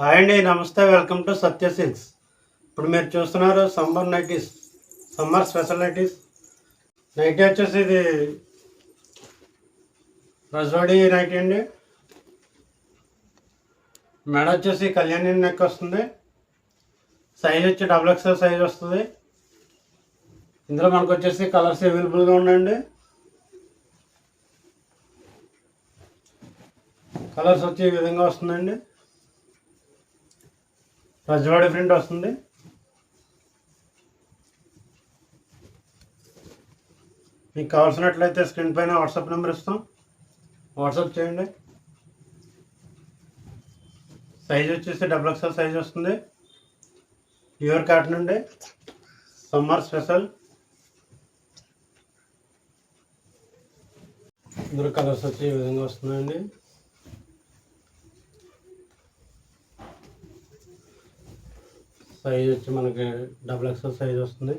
Hi అండి, నమస్తే. Welcome to Satya Silks. ఇప్పుడు మీరు చూస్తున్నారు summer nighties, summer special nighties. Nighty వచ్చేసి ఇది రజవాడి నైటీ అండి. మెడ వచ్చేసి కళ్యాణి నెక్ వస్తుంది. సైజ్ వచ్చి XXL సైజ్ వస్తుంది. ఇందులో మనకు వచ్చేసి కలర్స్ అవైలబుల్గా ఉన్నాయండి. కలర్స్ వచ్చి ఈ విధంగా వస్తుందండి. రజవాడి ప్రింట్ వస్తుంది. మీకు కావాల్సినట్లయితే స్క్రీన్ పైన వాట్సాప్ నెంబర్ ఇస్తాం, వాట్సాప్ చేయండి. సైజ్ వచ్చేసి XXL సైజ్ వస్తుంది. ప్యూర్ కాటన్ అండి, సమ్మర్ స్పెషల్. ఇందులో కలర్స్ వచ్చి ఈ విధంగా వస్తున్నాయండి. సైజ్ వచ్చి మనకి XXL సైజ్ వస్తుంది.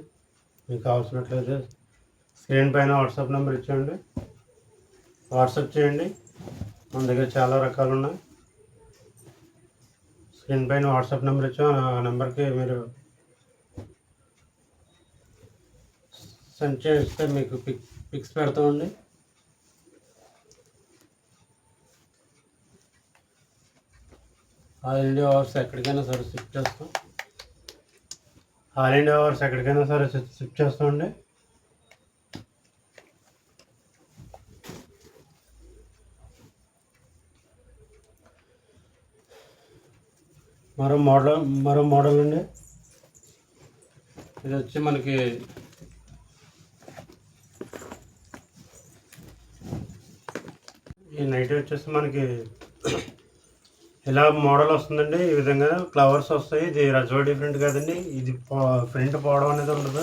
మీకు కావాల్సినట్లయితే స్క్రీన్ పైన వాట్సాప్ నెంబర్ ఇచ్చేయండి, వాట్సాప్ చేయండి. మన దగ్గర చాలా రకాలు ఉన్నాయి. స్క్రీన్ పైన వాట్సాప్ నెంబర్ ఇచ్చాం, ఆ నెంబర్కి మీరు సెండ్ చేస్తే మీకు పిక్స్ పెడతామండి. ఆల్ ఇండియా అవర్స్ ఎక్కడికైనా సరే షిఫ్ట్ చేస్తాం. ఆల్ ఇండియా అవర్స్ ఎక్కడికైనా సరే షిఫ్ట్ చేస్తామండి. మరో మోడల్ అండి. ఇది వచ్చి మనకి ఈ నైటీ వచ్చేసి మనకి ఇలా మోడల్ వస్తుందండి. ఈ విధంగా ఫ్లవర్స్ వస్తాయి. ఇది రజవాడి ప్రింట్ కాదండి, ఇది ప్రింట్ పోవడం అనేది ఉండదు.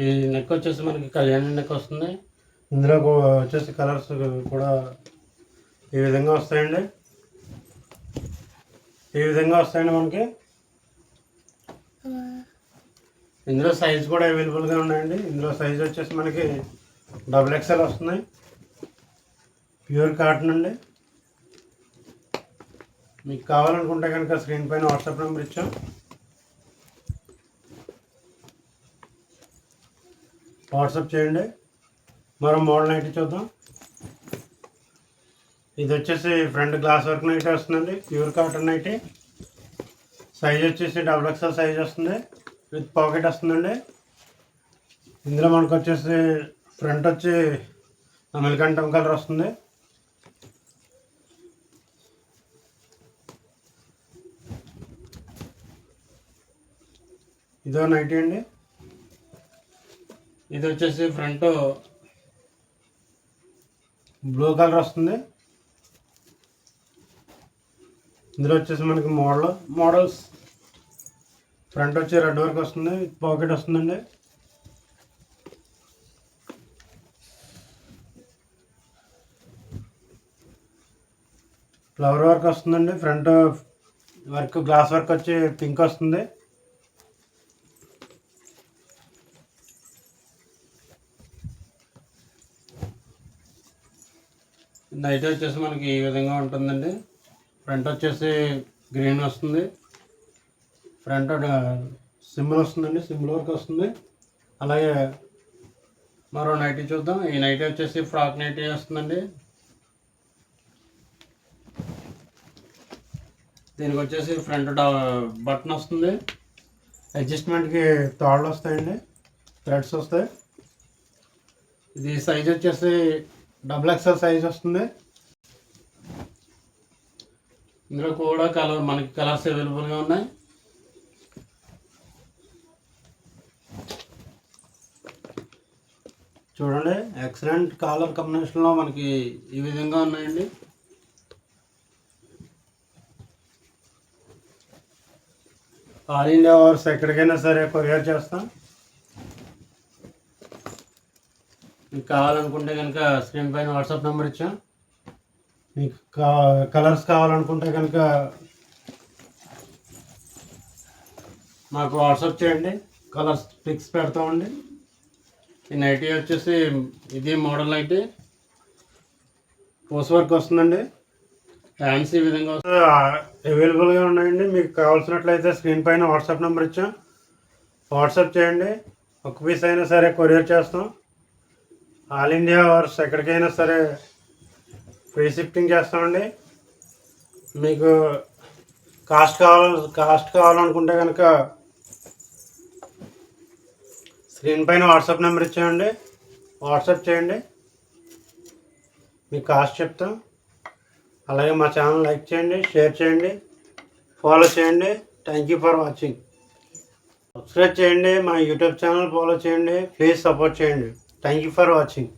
ఈ నెక్ వచ్చేసి మనకి కళ్యాణి నెక్ వస్తుంది. ఇందులో వచ్చేసి కలర్స్ కూడా ఈ విధంగా వస్తాయండి. ఈ విధంగా వస్తాయండి మనకి. ఇందులో సైజ్ కూడా అవైలబుల్గా ఉన్నాయండి. ఇందులో సైజ్ వచ్చేసి మనకి XXL వస్తుంది. ప్యూర్ కాటన్ అండి. మీకు కావాలనుకుంటే కనుక స్క్రీన్ పైన వాట్సాప్ నెంబర్ ఇచ్చాం, వాట్సాప్ చేయండి. మరో మోడల్ నైటీ చూద్దాం. ఇది వచ్చేసి ఫ్రంట్ గ్లాస్ వర్క్ నైటీ వస్తుందండి, ప్యూర్ కాటన్ నైటీ. సైజ్ వచ్చేసి XXL సైజ్ వస్తుంది, విత్ పాకెట్ వస్తుందండి. ఇందులో మనకు వచ్చేసి ఫ్రంట్ వచ్చి అమెరికన్ కలర్ వస్తుంది. ఇదో నైటీ అండి. ఇది వచ్చేసి ఫ్రంట్ బ్లూ కలర్ వస్తుంది. ఇందులో వచ్చేసి మనకి మోడల్స్ ఫ్రంట్ వచ్చి రెడ్ వర్క్ వస్తుంది, పాకెట్ వస్తుందండి. ఫ్లవర్ వర్క్ వస్తుందండి. ఫ్రంట్ వర్క్ గ్లాస్ వర్క్ వచ్చి పింక్ వస్తుంది. నైట్ వచ్చేసి మనకి ఈ విధంగా ఉంటుందండి. ఫ్రంట్ వచ్చేసి గ్రీన్ వస్తుంది. ఫ్రంట్ సింబల్ వస్తుందండి, సింబల్ వర్క్ వస్తుంది. అలాగే మరో నైటీ చూద్దాం. ఈ నైటీ వచ్చేసి ఫ్రాక్ నైటీ వస్తుందండి. దీనికి వచ్చేసి ఫ్రంట్ బటన్ వస్తుంది. అడ్జస్ట్మెంట్కి తాళ్ళు వస్తాయండి, థ్రెడ్స్ వస్తాయి. ఇది సైజ్ వచ్చేసి XXL సైజ్ వస్తుంది. ఇందులో కూడా మనకి కలర్స్ అవైలబుల్గా ఉన్నాయి. చూడండి, ఎక్సలెంట్ కలర్ కాంబినేషన్లో మనకి ఈ విధంగా ఉన్నాయండి. ఆల్ ఇండియా అవర్స్ ఎక్కడికైనా సరే కొరియర్ చేస్తాం. మీకు కావాలనుకుంటే కనుక స్క్రీన్ పైన వాట్సాప్ నెంబర్ ఇచ్చాం. మీకు కలర్స్ కావాలనుకుంటే కనుక మాకు వాట్సాప్ చేయండి, కలర్స్ పిక్స్ పెడతామండి. ఈ నైటీ వచ్చేసి ఇది మోడల్ నైటీ, పోస్ వర్క్ వస్తుందండి. హ్యాండ్స్ ఈ విధంగా అవైలబుల్గా ఉన్నాయండి. మీకు కావాల్సినట్లయితే స్క్రీన్ పైన వాట్సాప్ నెంబర్ ఇచ్చాం, వాట్సాప్ చేయండి. ఒక పీస్ అయినా సరే కొరియర్ చేస్తాం. ఆల్ ఇండియా వర్స్ ఎక్కడికైనా సరే ఫ్రీ షిఫ్టింగ్ చేస్తామండి. మీకు కాస్ట్ కావాలనుకుంటే కనుక స్క్రీన్ పైన వాట్సాప్ నెంబర్ ఇచ్చామండి, వాట్సాప్ చేయండి, మీకు కాస్ట్ చెప్తాం. అలాగే మా ఛానల్ లైక్ చేయండి, షేర్ చేయండి, ఫాలో చేయండి. Thank you for watching. Subscribe చేయండి, మా యూట్యూబ్ ఛానల్ ఫాలో చేయండి, ప్లీజ్ సపోర్ట్ చేయండి. Thank you for watching.